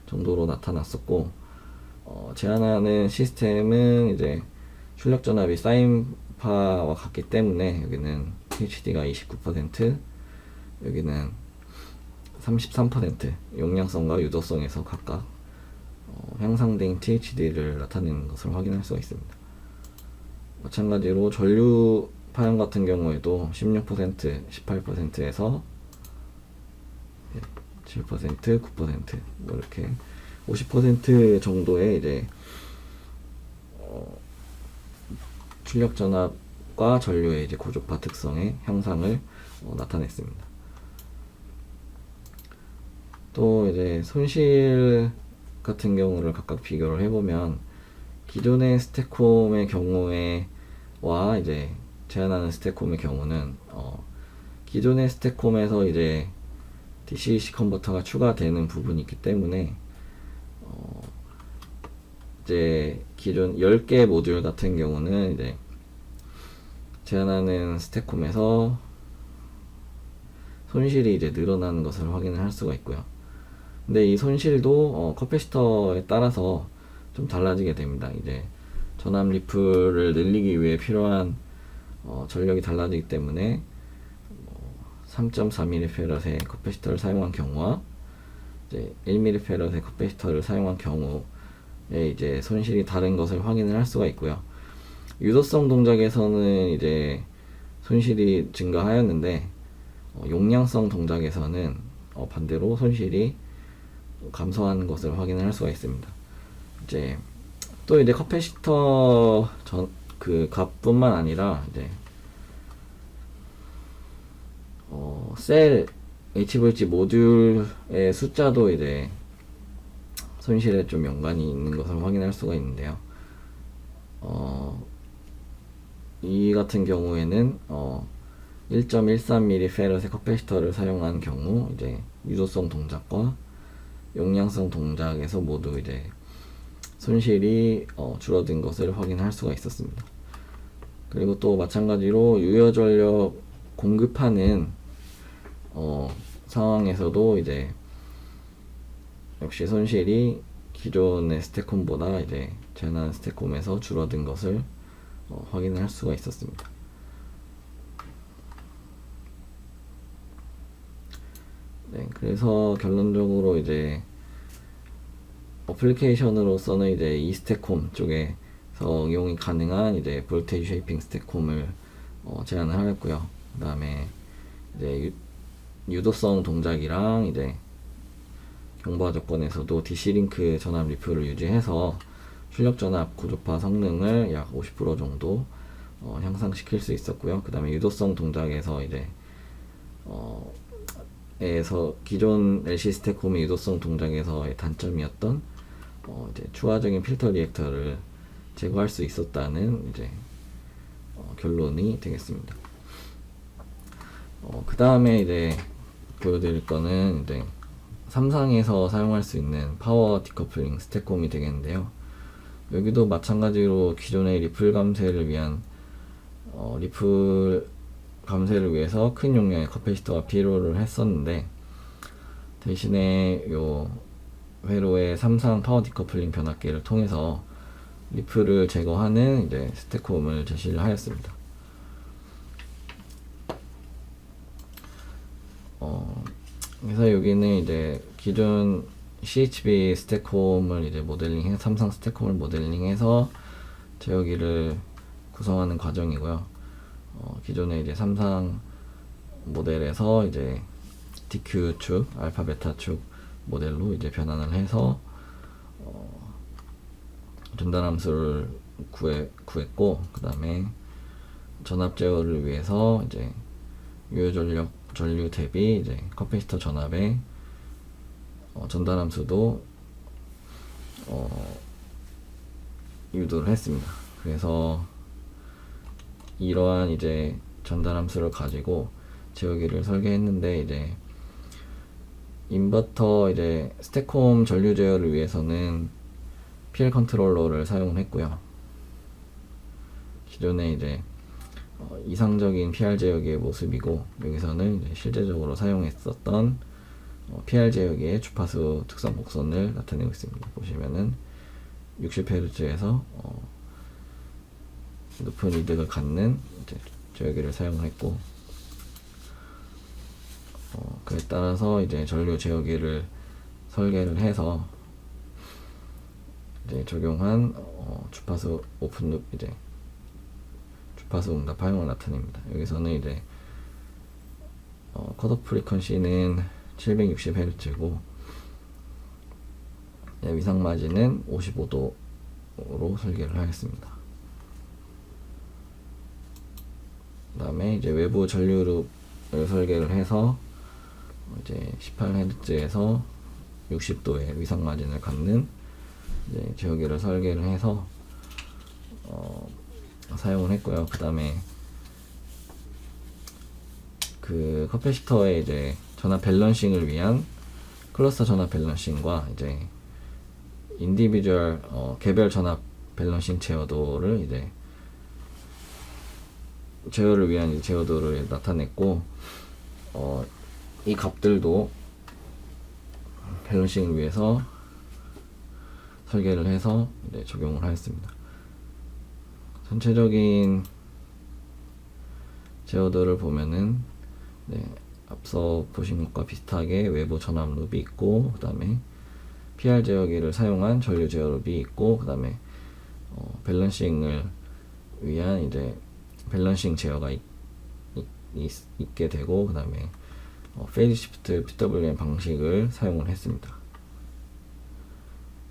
정도로 나타났었고, 제한하는 시스템은 이제 출력 전압이 사인파와 같기 때문에 여기는 THD가 29%, 여기는 33% 용량성과 유도성에서 각각 향상된 THD를 나타내는 것을 확인할 수가 있습니다. 마찬가지로 전류 파형 같은 경우에도 16%, 18%에서 7%, 9% 뭐 이렇게 50% 정도의 이제 출력 전압과 전류의 이제 고주파 특성의 향상을 나타냈습니다. 또 이제 손실 같은 경우를 각각 비교를 해보면, 기존의 스택콤의 경우에와 이제 제한하는 스택콤의 경우는 기존의 스택콤에서 이제 DC-DC 컨버터가 추가되는 부분이 있기 때문에 이제 기존 10개 모듈 같은 경우는 이제 제한하는 스택콤에서 손실이 이제 늘어나는 것을 확인을 할 수가 있고요. 근데 이 손실도 커패시터에 따라서 좀 달라지게 됩니다. 이제 전압 리플을 늘리기 위해 필요한 전력이 달라지기 때문에 3.4mF의 커패시터를 사용한 경우와 이제 1mF의 커패시터를 사용한 경우에 이제 손실이 다른 것을 확인을 할 수가 있고요. 유도성 동작에서는 이제 손실이 증가하였는데, 용량성 동작에서는 반대로 손실이 감소하는 것을 확인을 할 수가 있습니다. 이제 또 이제 커패시터 그 값뿐만 아니라 이제 셀 HVC 모듈의 숫자도 이제 손실에 좀 연관이 있는 것을 확인할 수가 있는데요. 이 같은 경우에는 1.13mF의 커패시터를 사용한 경우 이제 유도성 동작과 용량성 동작에서 모두 이제 손실이 줄어든 것을 확인할 수가 있었습니다. 그리고 또 마찬가지로 유효 전력 공급하는 상황에서도 이제 역시 손실이 기존의 스택콤보다 이제 제한하는 스택콤에서 줄어든 것을 확인할 수가 있었습니다. 네, 그래서 결론적으로 이제 어플리케이션으로서는 이제 이 스택콤 쪽에서 응용이 가능한 이제 볼테이지 쉐이핑 스택콤을 제안을 하였고요. 그 다음에 이제 유도성 동작이랑 이제 경보화 조건에서도 DC 링크 전압 리플을 유지해서 출력 전압 고주파 성능을 약 50% 정도 향상시킬 수 있었고요. 그 다음에 유도성 동작에서 이제 기존 LC 스택콤의 유도성 동작에서의 단점이었던 이제 추가적인 필터 리액터를 제거할 수 있었다는 이제 결론이 되겠습니다. 그 다음에 이제 보여드릴 거는 이제 삼상에서 사용할 수 있는 파워 디커플링 스택콤이 되겠는데요. 여기도 마찬가지로 기존의 리플 감쇄를 위한 리플 감쇄를 위해서 큰 용량의 커패시터가 필요를 했었는데, 대신에 요 회로의 삼상 파워 디커플링 변압기를 통해서 리플을 제거하는 이제 스택콤을 제시를 하였습니다. 그래서 여기는 이제 기존 CHB 스택콤을 이제 삼상 스택콤을 모델링해서 제어기를 구성하는 과정이고요. 기존에 이제 삼상 모델에서 이제 DQ 축, 알파 베타 축 모델로 이제 변환을 해서 전달함수를 구했고, 그 다음에 전압 제어를 위해서 이제 유효 전류 대비 이제 커패시터 전압의 전달함수도 유도를 했습니다. 그래서 이러한 이제 전달함수를 가지고 제어기를 설계했는데, 이제 인버터 이제 스택홈 전류 제어를 위해서는 PL 컨트롤러를 사용했고요. 기존에 이제 이상적인 PR 제어기의 모습이고, 여기서는 이제 실제적으로 사용했었던 PR 제어기의 주파수 특성 곡선을 나타내고 있습니다. 보시면은 60Hz에서 높은 이득을 갖는 이제 제어기를 사용을 했고, 그에 따라서 이제 전류 제어기를 설계를 해서 이제 적용한 주파수 오픈룹 이제 주파수 응답 파형을 나타냅니다. 여기서는 이제 컷오프 프리퀀시는 760Hz고 위상 마진은 55도로 설계를 하였습니다. 그 다음에 이제 외부 전류룹을 설계를 해서 이제 18Hz에서 60도의 위상 마진을 갖는 이제 제어기를 설계를 해서 사용을 했고요. 그 다음에 그 커패시터의 이제 전압 밸런싱을 위한 클러스터 전압 밸런싱과 이제 인디비주얼 개별 전압 밸런싱 제어도를 이제 제어를 위한 이제 제어도를 나타냈고, 이 값들도 밸런싱을 위해서 설계를 해서 이제 적용을 하였습니다. 전체적인 제어도를 보면은 앞서 보신 것과 비슷하게 외부 전압 룹이 있고, 그 다음에 PR 제어기를 사용한 전류 제어 룹이 있고, 그 다음에 밸런싱을 위한 이제 밸런싱 제어가 있게 되고, 그 다음에 페이즈 시프트 PWM 방식을 사용을 했습니다.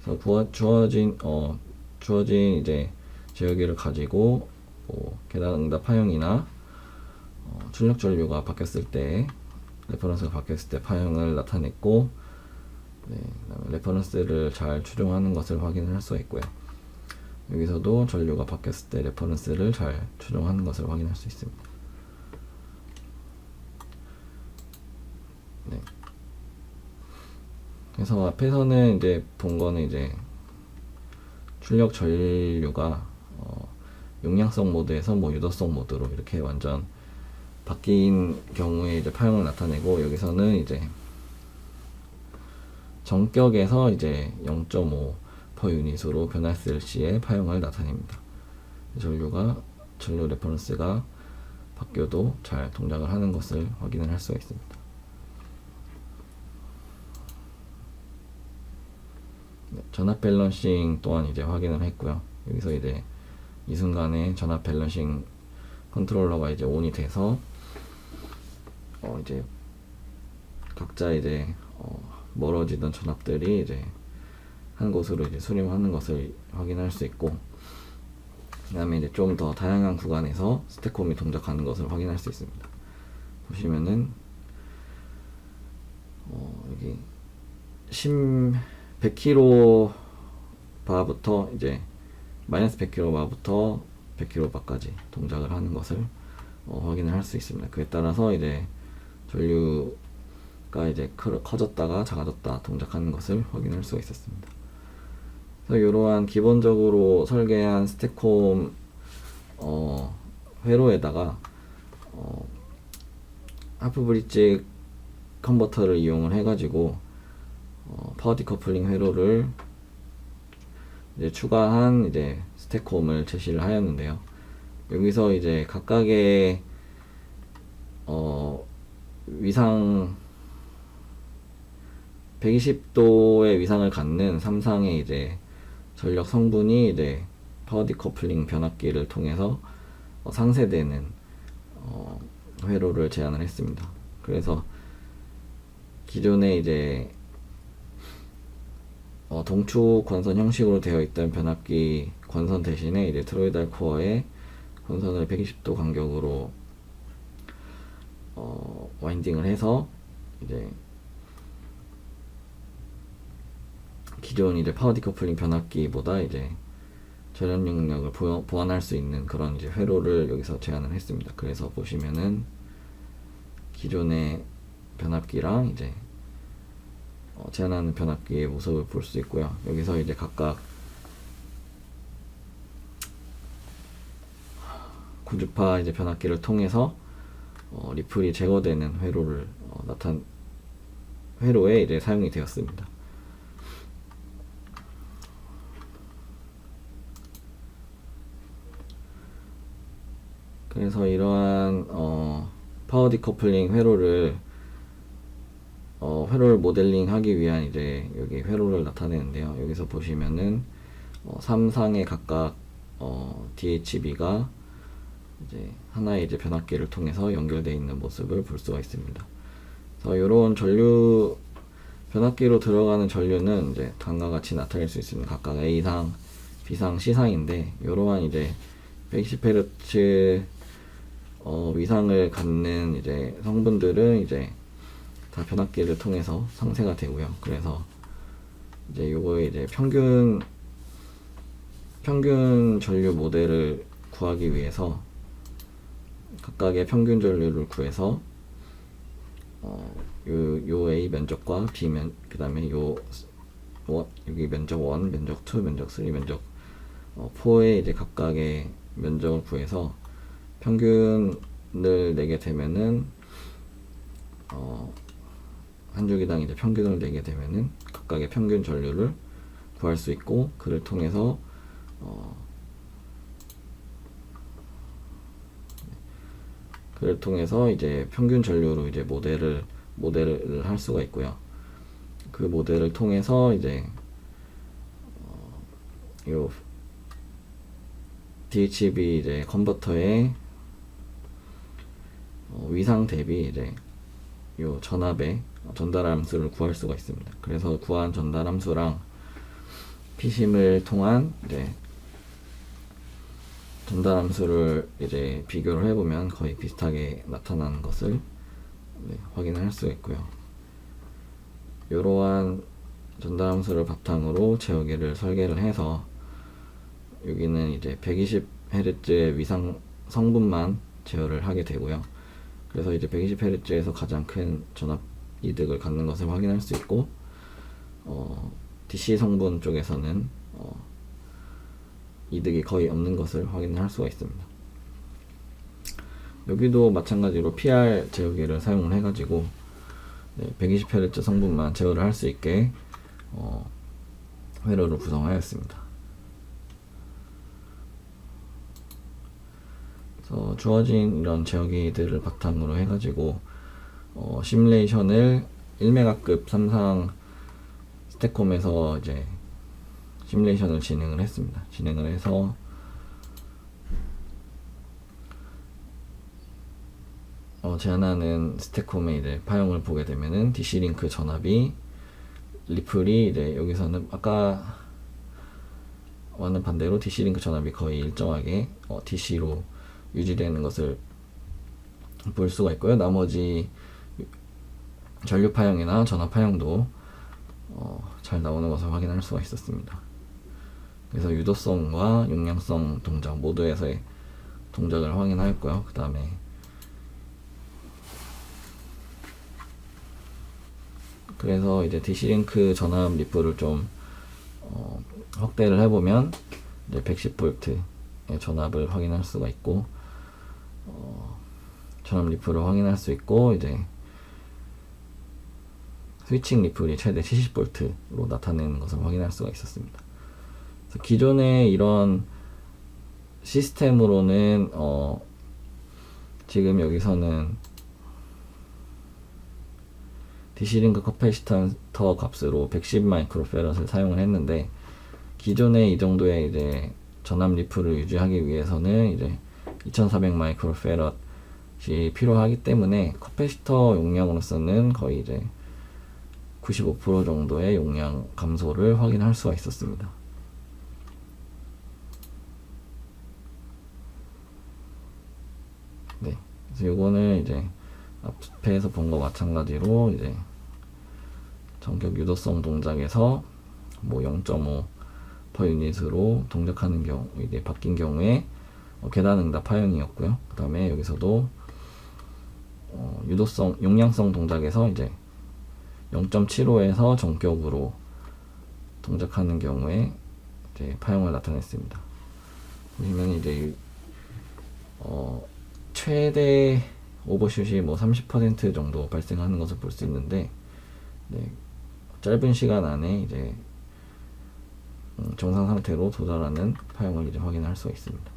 그래서 주어진 이제 제어기를 가지고 계단 응답 파형이나 출력 전류가 바뀌었을 때, 레퍼런스가 바뀌었을 때 파형을 나타냈고, 그다음에 레퍼런스를 잘 추종하는 것을 확인을 할 수가 있고요. 여기서도 전류가 바뀌었을 때 레퍼런스를 잘 추종하는 것을 확인할 수 있습니다. 그래서 앞에서는 이제 본 거는 이제 출력 전류가 용량성 모드에서 유도성 모드로 이렇게 완전 바뀐 경우에 이제 파형을 나타내고, 여기서는 이제 정격에서 이제 0.5 per 유닛으로 변했을 시에 파형을 나타냅니다. 전류 레퍼런스가 바뀌어도 잘 동작을 하는 것을 확인을 할 수가 있습니다. 전압 밸런싱 또한 이제 확인을 했고요. 여기서 이제 이 순간에 전압 밸런싱 컨트롤러가 이제 온이 돼서 이제 각자 이제 멀어지던 전압들이 이제 한 곳으로 이제 수렴하는 것을 확인할 수 있고, 그 다음에 이제 좀 더 다양한 구간에서 스택홈이 동작하는 것을 확인할 수 있습니다. 보시면은 여기 100kg 바부터 이제 마이너스 100kg 바부터 100kg 바까지 동작을 하는 것을 확인을 할 수 있습니다. 그에 따라서 이제 전류가 이제 커졌다가 작아졌다 동작하는 것을 확인할 수가 있었습니다. 그래서 이러한 기본적으로 설계한 스택홈 회로에다가 하프 브릿지 컨버터를 이용을 해가지고 파워 디커플링 회로를 이제 추가한 이제 스택홈을 제시를 하였는데요. 여기서 이제 각각의 위상 120도의 위상을 갖는 3상의 이제 전력 성분이 이제 파워 디커플링 변압기를 통해서 상쇄되는 회로를 제안을 했습니다. 그래서 기존에 이제 동축 권선 형식으로 되어 있던 변압기 권선 대신에 이제 트로이달 코어에 권선을 120도 간격으로 와인딩을 해서 이제 기존 이제 파워 디커플링 변압기보다 이제 전원 능력을 보완할 수 있는 그런 이제 회로를 여기서 제안을 했습니다. 그래서 보시면은 기존의 변압기랑 이제 제안하는 변압기의 모습을 볼 수 있고요. 여기서 이제 각각 고주파 이제 변압기를 통해서 리플이 제거되는 회로를 회로에 이제 사용이 되었습니다. 그래서 이러한 파워 디커플링 회로를 모델링 하기 위한 이제 여기 회로를 나타내는데요. 여기서 보시면은 3상에 각각 DHB가 이제 하나의 이제 변압기를 통해서 연결되어 있는 모습을 볼 수가 있습니다. 그래서 이런 전류 변압기로 들어가는 전류는 이제 다음과 같이 나타낼 수 있습니다. 각각 A상, B상, C상인데 이러한 이제 120Hz 위상을 갖는 이제 성분들은 이제 다 변압기를 통해서 상쇄가 되고요. 그래서 이제 요거의 이제 평균 전류 모델을 구하기 위해서 각각의 평균 전류를 구해서 요 A 면적과 B 그 다음에 여기 면적 1, 면적 2, 면적 3, 면적 4의 이제 각각의 면적을 구해서 평균을 내게 되면은 한 주기당 이제 평균을 내게 되면은 각각의 평균 전류를 구할 수 있고, 그를 통해서 이제 평균 전류로 이제 모델을 할 수가 있고요. 그 모델을 통해서 이제 요 DHB 이제 컨버터의 위상 대비 이제 요 전압의 전달 함수를 구할 수가 있습니다. 그래서 구한 전달 함수랑 피심을 통한 이제 전달 함수를 이제 비교를 해보면 거의 비슷하게 나타나는 것을 확인을 할 수가 있고요. 이러한 전달 함수를 바탕으로 제어기를 설계를 해서 여기는 이제 120Hz의 위상 성분만 제어를 하게 되고요. 그래서 이제 120Hz에서 가장 큰 전압 이득을 갖는 것을 확인할 수 있고, DC 성분 쪽에서는 이득이 거의 없는 것을 확인할 수가 있습니다. 여기도 마찬가지로 PR 제어기를 사용을 해가지고 120Hz 성분만 제어를 할 수 있게 회로를 구성하였습니다. 그래서 주어진 이런 제어기들을 바탕으로 해가지고 시뮬레이션을 1메가급 삼상 스택콤에서 이제 시뮬레이션을 진행을 했습니다. 진행을 해서 제안하는 스택콤의 이제 파형을 보게 되면은 DC-링크 전압이 리플이 이제 여기서는 아까와는 반대로 DC-링크 전압이 거의 일정하게 DC로 유지되는 것을 볼 수가 있고요. 나머지 전류 파형이나 전압 파형도 잘 나오는 것을 확인할 수가 있었습니다. 그래서 유도성과 용량성 동작 모두에서의 동작을 확인하였고요. 그 다음에 그래서 이제 DC-링크 전압 리플을 좀 확대를 해보면 이제 110V의 전압을 확인할 수가 있고, 전압 리플을 확인할 수 있고, 이제 스위칭 리플이 최대 70V로 나타내는 것을 확인할 수가 있었습니다. 그래서 기존의 이런 시스템으로는 지금 여기서는 DC-링크 커패시턴터 값으로 110 마이크로페럿을 사용을 했는데, 기존의 이 정도의 이제 전압 리플을 유지하기 위해서는 이제 2400 마이크로페럿 필요하기 때문에 커패시터 용량으로서는 거의 이제 95% 정도의 용량 감소를 확인할 수가 있었습니다. 네, 그래서 이거는 이제 앞에서 본 거 마찬가지로 이제 전격 유도성 동작에서 뭐 0.5 per 유닛으로 동작하는 경우 이제 바뀐 경우에 계단 응답 파형이었고요. 그 다음에 여기서도 유도성 용량성 동작에서 이제 0.75에서 전격으로 동작하는 경우에 이제 파형을 나타냈습니다. 보시면 이제 최대 오버슛이 뭐 30% 정도 발생하는 것을 볼 수 있는데, 네, 짧은 시간 안에 이제 정상 상태로 도달하는 파형을 이제 확인할 수가 있습니다.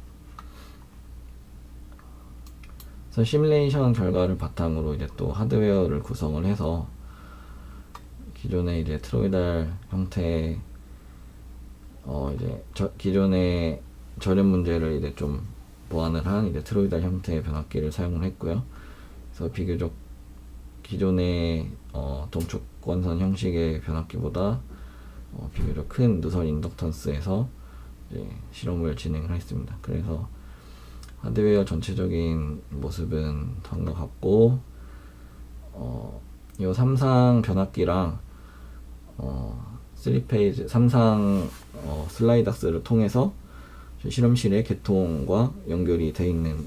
그래서 시뮬레이션 결과를 바탕으로 이제 또 하드웨어를 구성을 해서 기존의 이제 트로이달 형태 이제 기존의 저렴 문제를 이제 좀 보완을 한 이제 트로이달 형태의 변압기를 사용을 했고요. 그래서 비교적 기존의 동축권선 형식의 변압기보다 비교적 큰 누설 인덕턴스에서 이제 실험을 진행을 했습니다. 그래서 하드웨어 전체적인 모습은 다음과 같고, 이 삼상 변압기랑 3페이지 삼상 슬라이닥스를 통해서 실험실의 개통과 연결이 되어 있는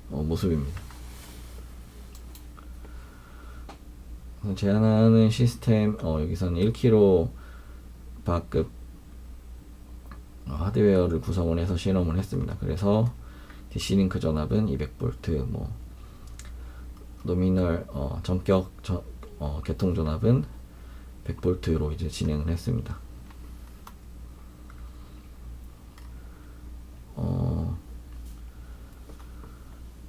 모습입니다. 제한하는 시스템, 여기서는 1kg 바급 하드웨어를 구성을 해서 실험을 했습니다. 그래서 DC링크 전압은 200V, 뭐 노미널 전격 개통 전압은 100V로 이제 진행을 했습니다.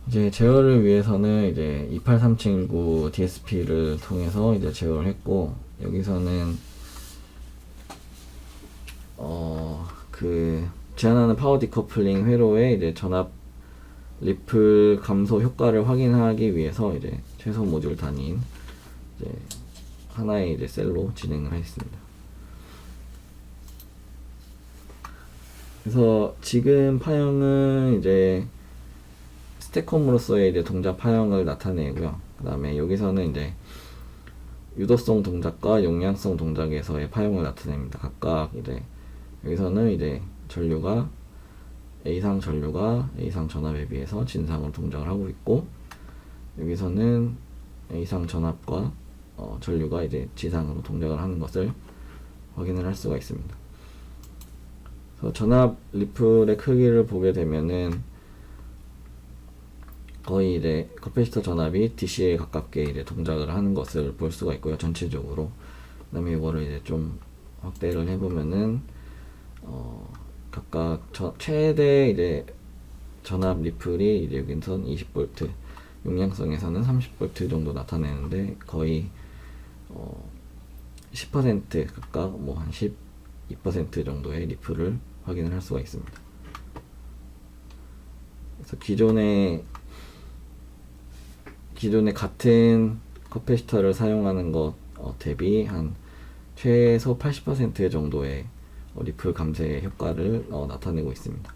이제 제어를 위해서는 이제 28379 DSP를 통해서 이제 제어를 했고, 여기서는 그 제한하는 파워 디커플링 회로의 이제 전압 리플 감소 효과를 확인하기 위해서 이제 최소 모듈 단위인 이제 하나의 이제 셀로 진행을 했습니다. 그래서 지금 파형은 이제 스태콤으로서의 이제 동작 파형을 나타내고요. 그 다음에 여기서는 이제 유도성 동작과 용량성 동작에서의 파형을 나타냅니다. 각각 이제 여기서는 이제 전류가 A상 전류가 A상 전압에 비해서 진상으로 동작을 하고 있고, 여기서는 A상 전압과 전류가 이제 지상으로 동작을 하는 것을 확인을 할 수가 있습니다. 그래서 전압 리플의 크기를 보게 되면은 거의 이제 커패시터 전압이 DC에 가깝게 이제 동작을 하는 것을 볼 수가 있고요, 전체적으로. 그 다음에 이거를 이제 좀 확대를 해보면은 각각 최대 이제 전압 리플이 이제 여기선 20V, 용량성에서는 30V 정도 나타내는데 거의 10% 각각 뭐 한 12% 정도의 리플을 확인을 할 수가 있습니다. 그래서 기존의 같은 커패시터를 사용하는 것 대비 한 최소 80% 정도의 리플 감쇄 효과를 나타내고 있습니다.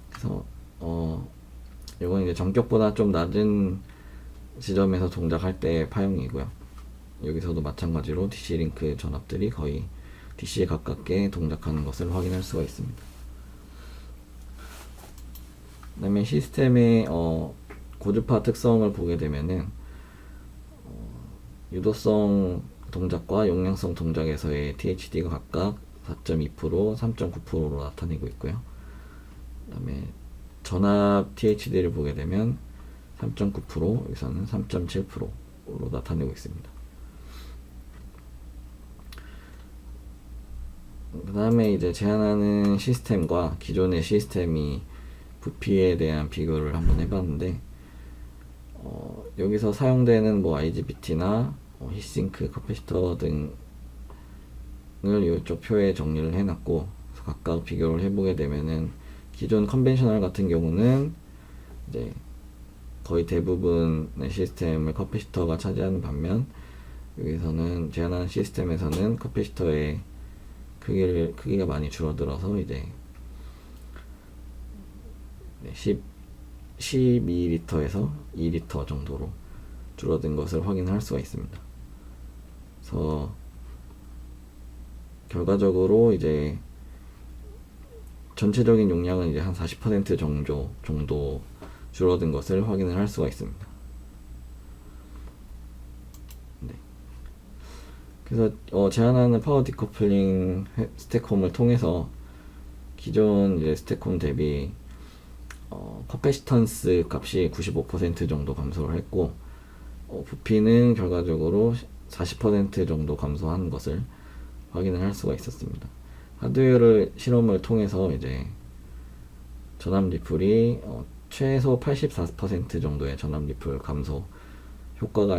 그래서 이건 이제 전격보다 좀 낮은 지점에서 동작할 때 파형이고요. 여기서도 마찬가지로 DC-링크 전압들이 거의 DC에 가깝게 동작하는 것을 확인할 수가 있습니다. 그 다음에 시스템의 고주파 특성을 보게 되면은 유도성 동작과 용량성 동작에서의 THD가 각각 4.2%, 3.9%로 나타내고 있고요. 그 다음에 전압 THD를 보게 되면 3.9%, 여기서는 3.7%로 나타내고 있습니다. 그 다음에 이제 제한하는 시스템과 기존의 시스템이 부피에 대한 비교를 한번 해봤는데, 여기서 사용되는 뭐 IGBT나 히싱크, 커패시터 등을 이쪽 표에 정리를 해놨고, 각각 비교를 해보게 되면은 기존 컨벤셔널 같은 경우는 이제 거의 대부분의 시스템을 커패시터가 차지하는 반면, 여기서는 제한하는 시스템에서는 커패시터의 크기가 많이 줄어들어서 이제 12리터에서 2리터 정도로 줄어든 것을 확인할 수가 있습니다. 그래서 결과적으로 이제 전체적인 용량은 이제 한 40% 정도 줄어든 것을 확인을 할 수가 있습니다. 네. 그래서 제한하는 파워 디커플링 스택홈을 통해서 기존 이제 스택홈 대비 커패시턴스 값이 95% 정도 감소를 했고, 부피는 결과적으로 40% 정도 감소한 것을 확인을 할 수가 있었습니다. 하드웨어 실험을 통해서 이제 전압 리플이 최소 84% 정도의 전압 리플 감소 효과가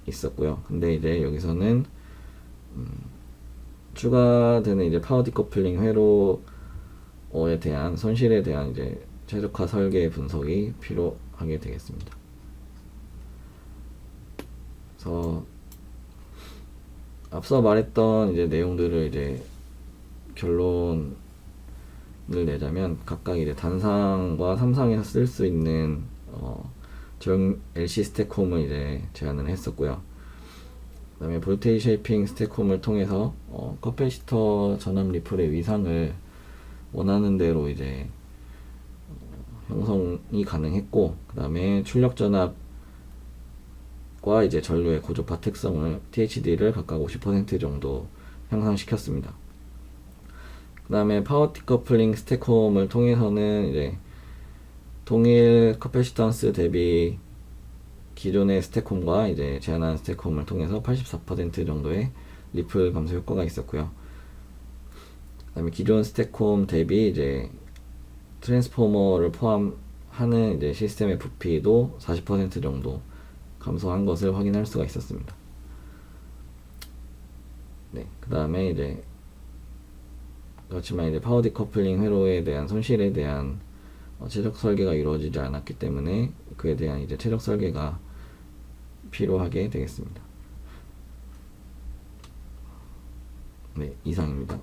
있었고요. 근데 이제 여기서는 추가되는 이제 파워 디커플링 회로에 대한 손실에 대한 이제 최적화 설계 분석이 필요하게 되겠습니다. 그래서 앞서 말했던 이제 내용들을 이제 결론을 내자면, 각각 이제 단상과 3상에서 쓸 수 있는 정 LC 스택홈을 이제 제안을 했었고요. 그 다음에 볼테이지 쉐이핑 스택홈을 통해서 커패시터 전압 리플의 위상을 원하는 대로 이제 형성이 가능했고, 그 다음에 출력 전압과 이제 전류의 고주파 특성을 THD를 각각 50% 정도 향상시켰습니다. 그 다음에 파워 디커플링 스택홈을 통해서는 이제 동일 커패시턴스 대비 기존의 스택홈과 이제 제한한 스택홈을 통해서 84% 정도의 리플 감소 효과가 있었고요. 그 다음에 기존 스택홈 대비 이제 트랜스포머를 포함하는 이제 시스템의 부피도 40% 정도 감소한 것을 확인할 수가 있었습니다. 네, 그 다음에 이제 그렇지만 이제 파워 디커플링 회로에 대한 손실에 대한 최적 설계가 이루어지지 않았기 때문에 그에 대한 이제 최적 설계가 필요하게 되겠습니다. 네, 이상입니다.